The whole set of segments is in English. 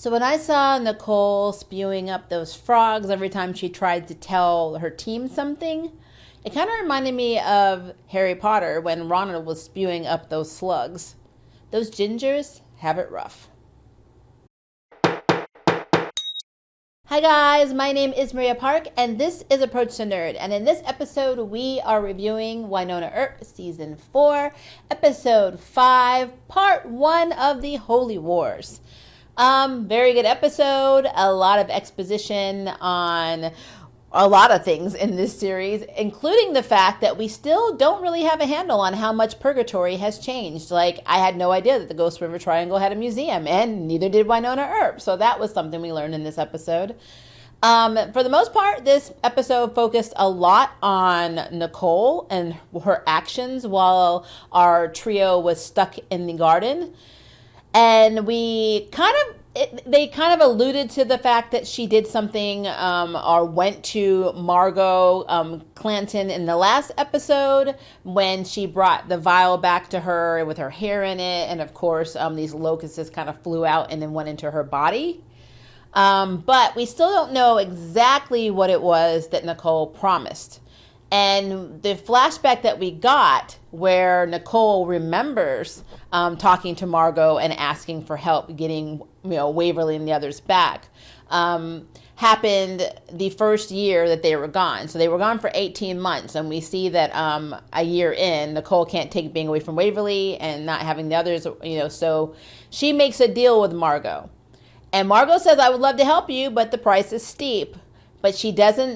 So when I saw Nicole spewing up those frogs every time she tried to tell her team something, it kind of reminded me of Harry Potter when Ronald was spewing up those slugs. Those gingers have it rough. Hi guys, my name is Maria Park and this is Approach to Nerd. And in this episode, we are reviewing Wynonna Earp Season 4, Episode 5, Part 1 of the Holy Wars. Very good episode, a lot of exposition on a lot of things in this series, including the fact that we still don't really have a handle on how much Purgatory has changed. Like, I had no idea that the Ghost River Triangle had a museum, and neither did Wynonna Earp. So that was something we learned in this episode. For the most part, this episode focused a lot on Nicole and her actions while our trio was stuck in the garden. And they kind of alluded to the fact that she did something or went to Margot Clanton in the last episode when she brought the vial back to her with her hair in it. And of course, these locusts kind of flew out and then went into her body. But we still don't know exactly what it was that Nicole promised. And the flashback that we got where Nicole remembers talking to Margot and asking for help getting, Waverly and the others back, happened the first year that they were gone. So they were gone for 18 months. And we see that a year in, Nicole can't take being away from Waverly and not having the others, so she makes a deal with Margot. And Margot says, I would love to help you, but the price is steep. But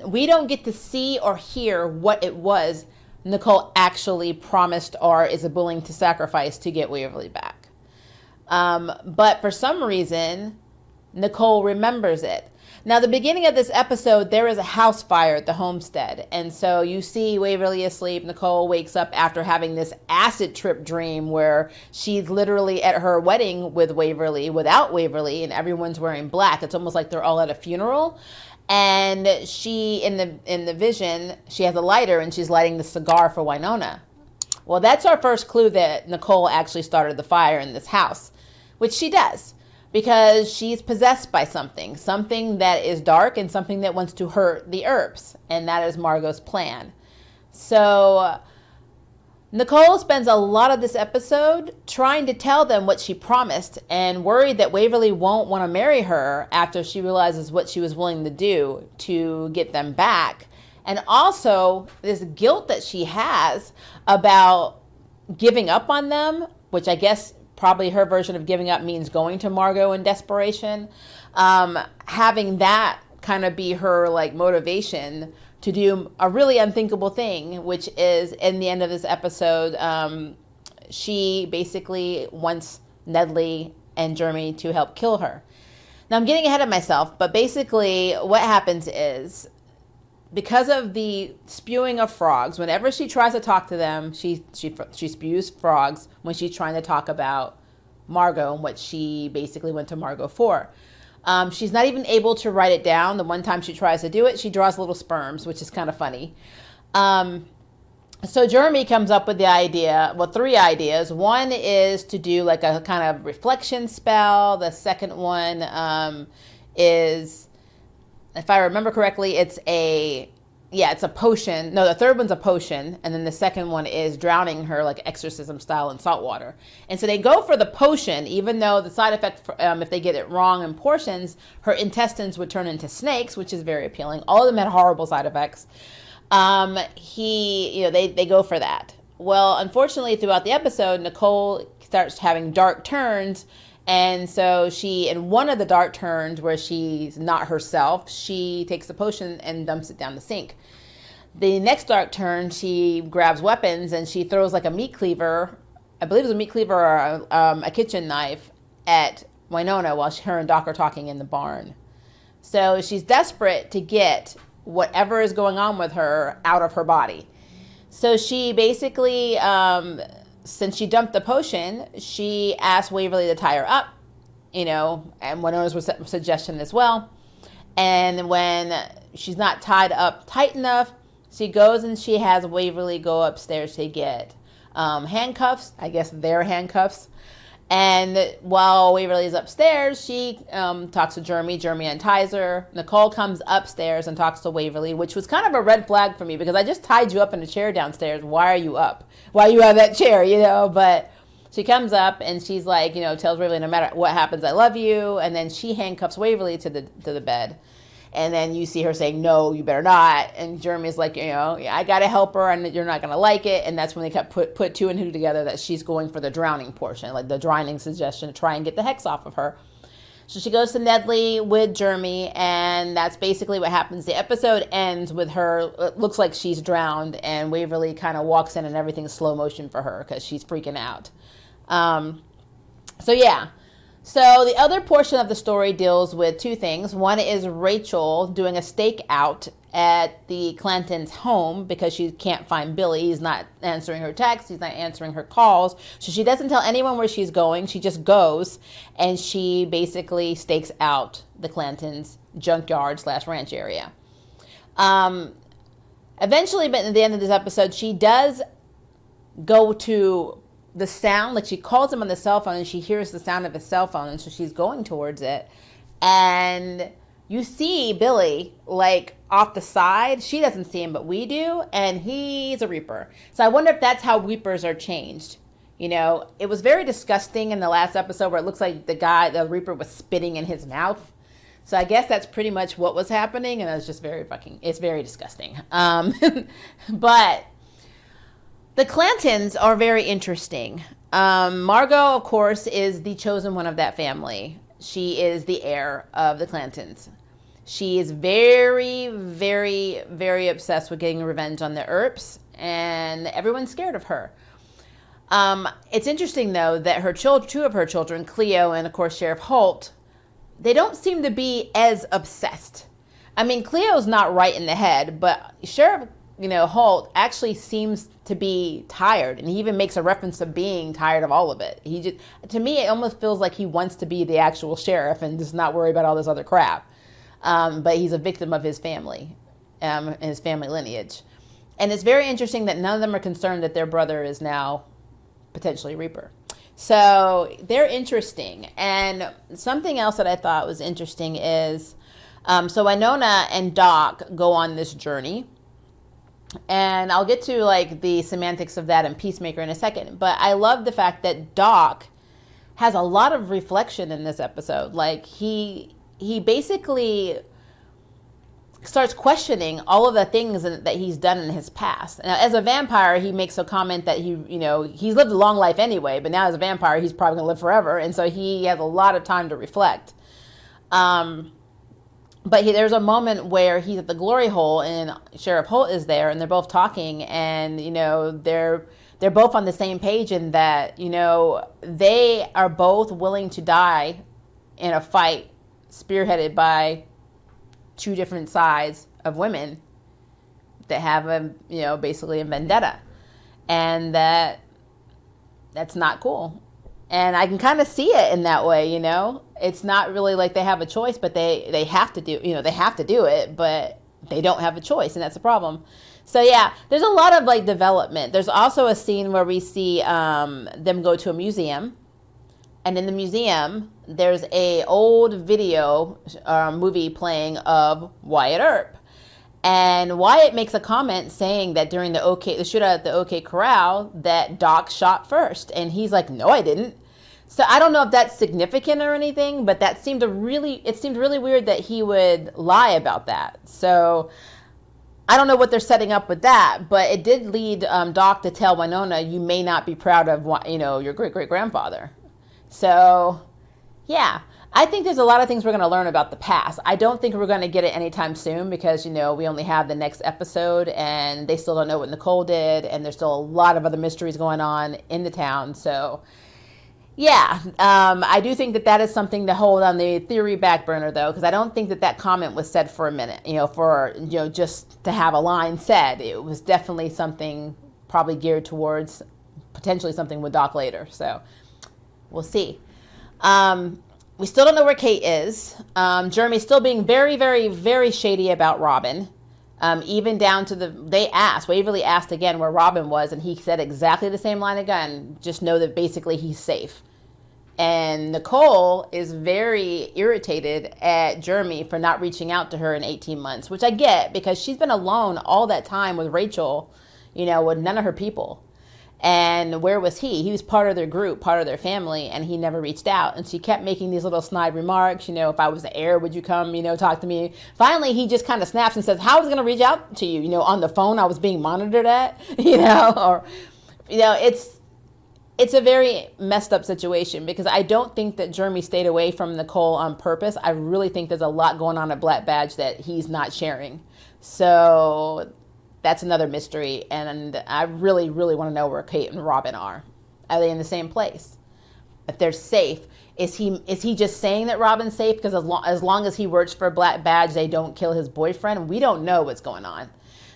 we don't get to see or hear what it was Nicole actually promised or is willing to sacrifice to get Waverly back. But for some reason, Nicole remembers it. Now, the beginning of this episode, there is a house fire at the homestead. And so you see Waverly asleep. Nicole wakes up after having this acid trip dream where she's literally at her wedding with Waverly, without Waverly, and everyone's wearing black. It's almost like they're all at a funeral. And she, in the vision, she has a lighter and she's lighting the cigar for Wynonna. Well, that's our first clue that Nicole actually started the fire in this house, which she does because she's possessed by something that is dark and something that wants to hurt the Earps. And that is Margot's plan. So Nicole spends a lot of this episode trying to tell them what she promised and worried that Waverly won't want to marry her after she realizes what she was willing to do to get them back. And also this guilt that she has about giving up on them, which I guess probably her version of giving up means going to Margot in desperation. Having that kind of be her motivation to do a really unthinkable thing, which is in the end of this episode, she basically wants Nedley and Jeremy to help kill her. Now I'm getting ahead of myself, but basically what happens is because of the spewing of frogs, whenever she tries to talk to them, she spews frogs when she's trying to talk about Margot and what she basically went to Margot for. She's not even able to write it down. The one time she tries to do it, she draws little sperms, which is kind of funny. So Jeremy comes up with the idea, three ideas. One is to do a kind of reflection spell. The second one is, if I remember correctly, it's a potion. No, the third one's a potion. And then the second one is drowning her exorcism style in salt water. And so they go for the potion, even though the side effect, if they get it wrong in portions, her intestines would turn into snakes, which is very appealing. All of them had horrible side effects. They go for that. Well, unfortunately, throughout the episode, Nicole starts having dark turns. And so in one of the dark turns where she's not herself, she takes the potion and dumps it down the sink. The next dark turn, she grabs weapons and she throws a meat cleaver, I believe it was a meat cleaver or a kitchen knife, at Wynonna while her and Doc are talking in the barn. So she's desperate to get whatever is going on with her out of her body. So she basically, since she dumped the potion, she asked Waverly to tie her up, and Wynonna's suggestion as well. And when she's not tied up tight enough, she goes and she has Waverly go upstairs to get handcuffs, I guess their handcuffs, And while Waverly's upstairs, she talks to Jeremy. Jeremy unties her. Nicole comes upstairs and talks to Waverly, which was kind of a red flag for me because I just tied you up in a chair downstairs. Why are you up? Why are you on that chair, But she comes up and she's like, tells Waverly, no matter what happens, I love you. And then she handcuffs Waverly to the bed. And then you see her saying, no, you better not. And Jeremy's like, I got to help her and you're not going to like it. And that's when they kept put two and two together that she's going for the drowning portion, like the drowning suggestion to try and get the hex off of her. So she goes to Nedley with Jeremy, and that's basically what happens. The episode ends with her, it looks like she's drowned, and Waverly kind of walks in and everything's slow motion for her because she's freaking out. So the other portion of the story deals with two things. One is Rachel doing a stakeout at the Clantons' home because she can't find Billy. He's not answering her texts. He's not answering her calls. So she doesn't tell anyone where she's going. She just goes, and she basically stakes out the Clantons' junkyard/ranch area. Eventually, but at the end of this episode, she does go to the sound, like she calls him on the cell phone and she hears the sound of his cell phone, and so she's going towards it, and you see Billy like off the side. She doesn't see him, but we do, and he's a Reaper. So I wonder if that's how Reapers are changed. It was very disgusting in the last episode where it looks like the Reaper was spitting in his mouth. So I guess that's pretty much what was happening, and it was just it's very disgusting. But the Clantons are very interesting. Margot, of course, is the chosen one of that family. She is the heir of the Clantons. She is very, very, very obsessed with getting revenge on the Earps, and everyone's scared of her. It's interesting, though, that two of her children, Cleo and, of course, Sheriff Holt, they don't seem to be as obsessed. I mean, Cleo's not right in the head, but Sheriff Holt actually seems to be tired, and he even makes a reference to being tired of all of it. To me, it almost feels like he wants to be the actual sheriff and just not worry about all this other crap. But he's a victim of his family, and his family lineage. And it's very interesting that none of them are concerned that their brother is now potentially Reaper. So they're interesting. And something else that I thought was interesting is, so Wynonna and Doc go on this journey. And I'll get to like the semantics of that in Peacemaker in a second. But I love the fact that Doc has a lot of reflection in this episode. Like he basically starts questioning all of the things that he's done in his past. Now, as a vampire, he makes a comment that he's lived a long life anyway, but now as a vampire, he's probably going to live forever. And so he has a lot of time to reflect. But there's a moment where he's at the glory hole and Sheriff Holt is there, and they're both talking, and they're both on the same page in that they are both willing to die in a fight spearheaded by two different sides of women that have basically a vendetta, and that's not cool. And I can kind of see it in that way, It's not really like they have a choice, but they have to do, they have to do it, but they don't have a choice, and that's the problem. So yeah, there's a lot of like development. There's also a scene where we see them go to a museum, and in the museum there's a old video movie playing of Wyatt Earp. And Wyatt makes a comment saying that during the shootout at the OK Corral that Doc shot first, and he's like, no, I didn't. So I don't know if that's significant or anything, but it seemed really weird that he would lie about that. So I don't know what they're setting up with that, but it did lead Doc to tell Wynonna, you may not be proud of your great-great-grandfather. So yeah, I think there's a lot of things we're going to learn about the past. I don't think we're going to get it anytime soon because, we only have the next episode, and they still don't know what Nicole did, and there's still a lot of other mysteries going on in the town. So yeah, I do think that is something to hold on the theory back burner, though, because I don't think that comment was said for a minute, just to have a line said. It was definitely something probably geared towards potentially something with Doc later. So we'll see. We still don't know where Kate is. Jeremy's still being very, very, very shady about Robin. Even down to Waverly asked again where Robin was, and he said exactly the same line again. Just know that basically he's safe. And Nicole is very irritated at Jeremy for not reaching out to her in 18 months, which I get because she's been alone all that time with Rachel, with none of her people. And where was he? He was part of their group, part of their family, and he never reached out. And she kept making these little snide remarks, if I was the heir, would you come, talk to me? Finally, he just kind of snaps and says, how was I going to reach out to you? On the phone I was being monitored at, or, it's a very messed up situation because I don't think that Jeremy stayed away from Nicole on purpose. I really think there's a lot going on at Black Badge that he's not sharing. So that's another mystery, and I really, really want to know where Kate and Robin are. Are they in the same place? If they're safe, is he just saying that Robin's safe because as long as he works for Black Badge, they don't kill his boyfriend? We don't know what's going on.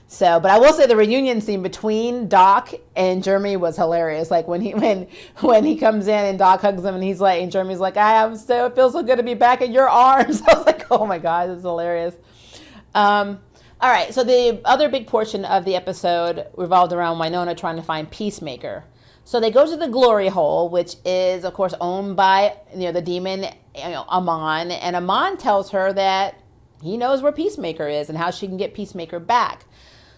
So, but I will say the reunion scene between Doc and Jeremy was hilarious. Like when he comes in and Doc hugs him and he's like, and Jeremy's like, it feels so good to be back in your arms. I was like, oh my God, this is hilarious. All right, so the other big portion of the episode revolved around Wynonna trying to find Peacemaker. So they go to the glory hole, which is, of course, owned by the demon Amon, and Amon tells her that he knows where Peacemaker is and how she can get Peacemaker back.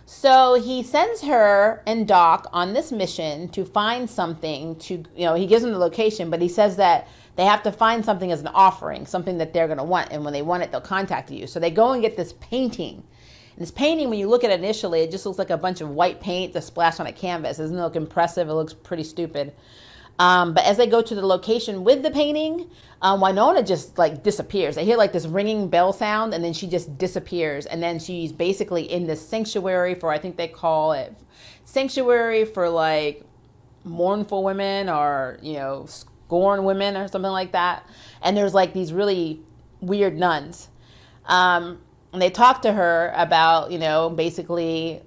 So he sends her and Doc on this mission to find something he gives them the location, but he says that they have to find something as an offering, something that they're going to want. And when they want it, they'll contact you. So they go and get this painting. And this painting, when you look at it initially, it just looks like a bunch of white paint that's splashed on a canvas. It doesn't look impressive. It looks pretty stupid. But as they go to the location with the painting, Wynonna just disappears. They hear this ringing bell sound, and then she just disappears. And then she's basically in this sanctuary for, I think they call it sanctuary for mournful women or, scorn women or something like that. And there's these really weird nuns. And they talk to her about, basically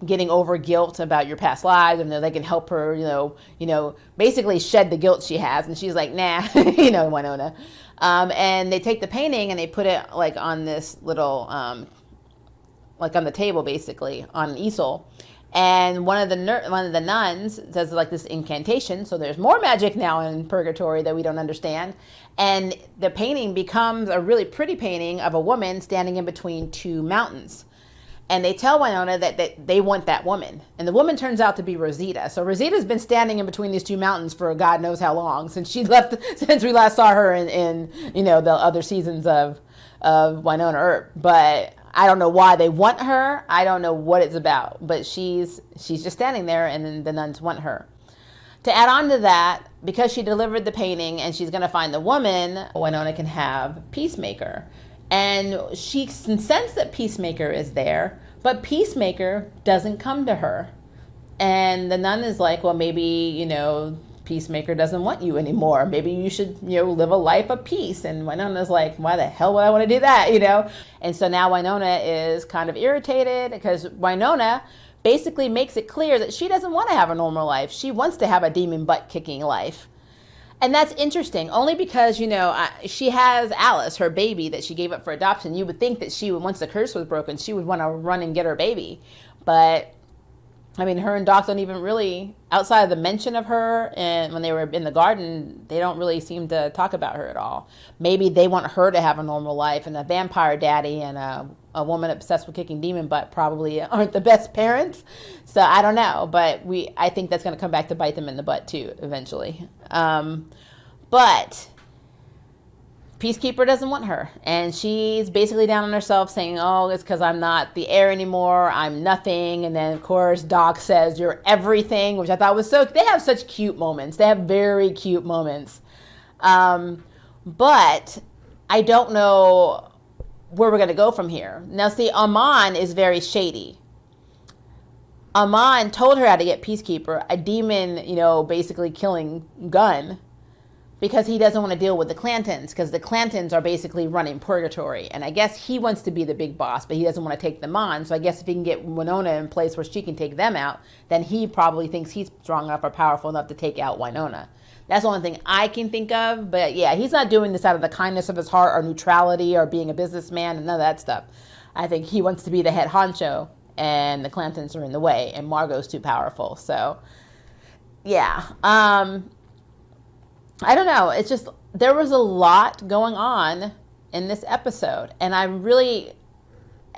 getting over guilt about your past lives, and they can help her, basically shed the guilt she has. And she's like, nah, Wynonna. And they take the painting and they put it on this little, on the table, basically on an easel. And one of the nuns says this incantation. So there's more magic now in purgatory that we don't understand. And the painting becomes a really pretty painting of a woman standing in between two mountains. And they tell Wynonna that they want that woman. And the woman turns out to be Rosita. So Rosita's been standing in between these two mountains for God knows how long, since we last saw her in the other seasons of Wynonna Earp. But I don't know why they want her. I don't know what it's about. But she's just standing there, and then the nuns want her. To add on to that, because she delivered the painting and she's going to find the woman, Wynonna can have Peacemaker. And she can sense that Peacemaker is there, but Peacemaker doesn't come to her. And the nun is like, well, maybe, Peacemaker doesn't want you anymore. Maybe you should, live a life of peace. And Wynonna's like, why the hell would I want to do that, And so now Wynonna is kind of irritated because Wynonna basically makes it clear that she doesn't want to have a normal life. She wants to have a demon butt-kicking life. And that's interesting, only because, she has Alice, her baby, that she gave up for adoption. You would think that once the curse was broken, she would want to run and get her baby. But, her and Doc don't even really, outside of the mention of her, and when they were in the garden, they don't really seem to talk about her at all. Maybe they want her to have a normal life, and a vampire daddy and a woman obsessed with kicking demon butt probably aren't the best parents. So I don't know, but I think that's going to come back to bite them in the butt too eventually. But Peacekeeper doesn't want her, and she's basically down on herself saying, oh, it's because I'm not the heir anymore, I'm nothing. And then of course Doc says, you're everything, which I thought was they have such cute moments. They have very cute moments. But I don't know where we're going to go from here. Now see, Amon is very shady. Amon told her how to get Peacekeeper, a demon, basically killing gun, because he doesn't want to deal with the Clantons, because the Clantons are basically running purgatory. And I guess he wants to be the big boss, but he doesn't want to take them on. So I guess if he can get Wynonna in place where she can take them out, then he probably thinks he's strong enough or powerful enough to take out Wynonna. That's the only thing I can think of. But yeah, he's not doing this out of the kindness of his heart or neutrality or being a businessman and none of that stuff. I think he wants to be the head honcho, and the Clantons are in the way, and Margot's too powerful. So yeah. I don't know. It's just, there was a lot going on in this episode. And I really,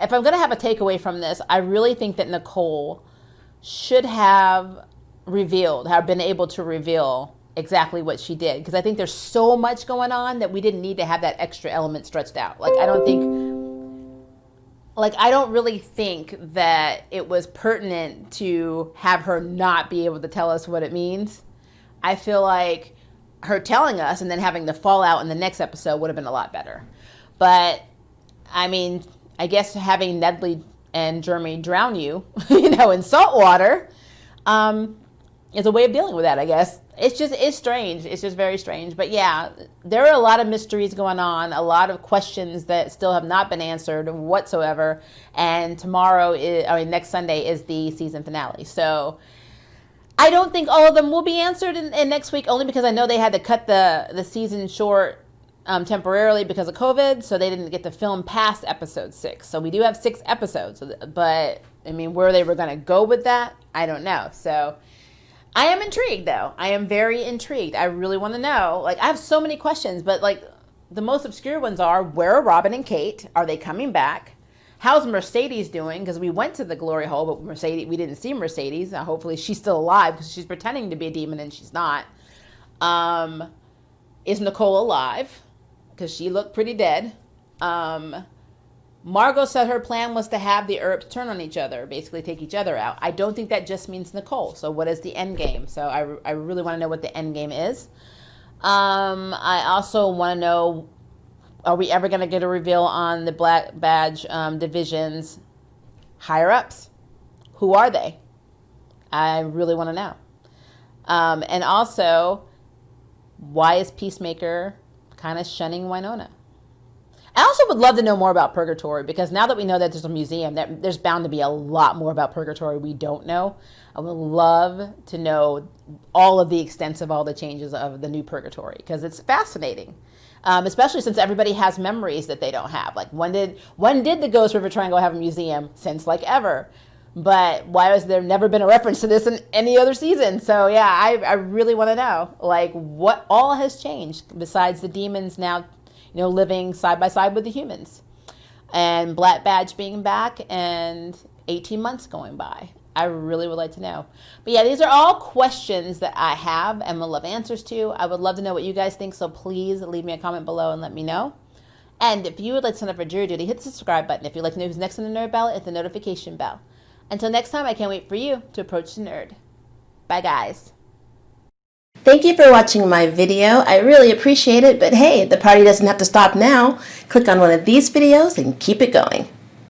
if I'm going to have a takeaway from this, I really think that Nicole should have been able to reveal exactly what she did. Because I think there's so much going on that we didn't need to have that extra element stretched out. Like, I don't really think that it was pertinent to have her not be able to tell us what it means. I feel like her telling us and then having the fallout in the next episode would have been a lot better. But, I mean, I guess having Nedley and Jeremy drown you, in salt water, is a way of dealing with that, I guess. It's strange. It's just very strange. But yeah, there are a lot of mysteries going on, a lot of questions that still have not been answered whatsoever. And next Sunday is the season finale. So I don't think all of them will be answered in next week, only because I know they had to cut the season short temporarily because of COVID, so they didn't get to film past episode 6. So we do have 6 episodes, but I mean, where they were going to go with that, I don't know. So I am intrigued, though. I am very intrigued. I really want to know. Like, I have so many questions, but like the most obscure ones are, where are Robin and Kate? Are they coming back? How's Mercedes doing? Because we went to the glory hole, but we didn't see Mercedes. Hopefully she's still alive because she's pretending to be a demon and she's not. Is Nicole alive? Because she looked pretty dead. Margot said her plan was to have the Earps turn on each other, basically take each other out. I don't think that just means Nicole. So what is the end game? So I really want to know what the end game is. I also want to know, are we ever going to get a reveal on the Black Badge division's higher ups? Who are they? I really want to know. And also, why is Peacemaker kind of shunning Wynonna? I also would love to know more about Purgatory, because now that we know that there's a museum, there's bound to be a lot more about Purgatory we don't know. I would love to know all of the extents of all the changes of the new Purgatory, because it's fascinating. Especially since everybody has memories that they don't have. Like, when did the Ghost River Triangle have a museum? Since like ever. But why has there never been a reference to this in any other season? So yeah, I really want to know, like, what all has changed besides the demons now, living side by side with the humans, and Black Badge being back, and 18 months going by. I really would like to know. But yeah, these are all questions that I have and would love answers to. I would love to know what you guys think, so please leave me a comment below and let me know. And if you would like to sign up for jury duty, hit the subscribe button. If you'd like to know who's next on the nerd ballot, hit the notification bell. Until next time, I can't wait for you to approach the nerd. Bye, guys. Thank you for watching my video. I really appreciate it, but hey, the party doesn't have to stop now. Click on one of these videos and keep it going.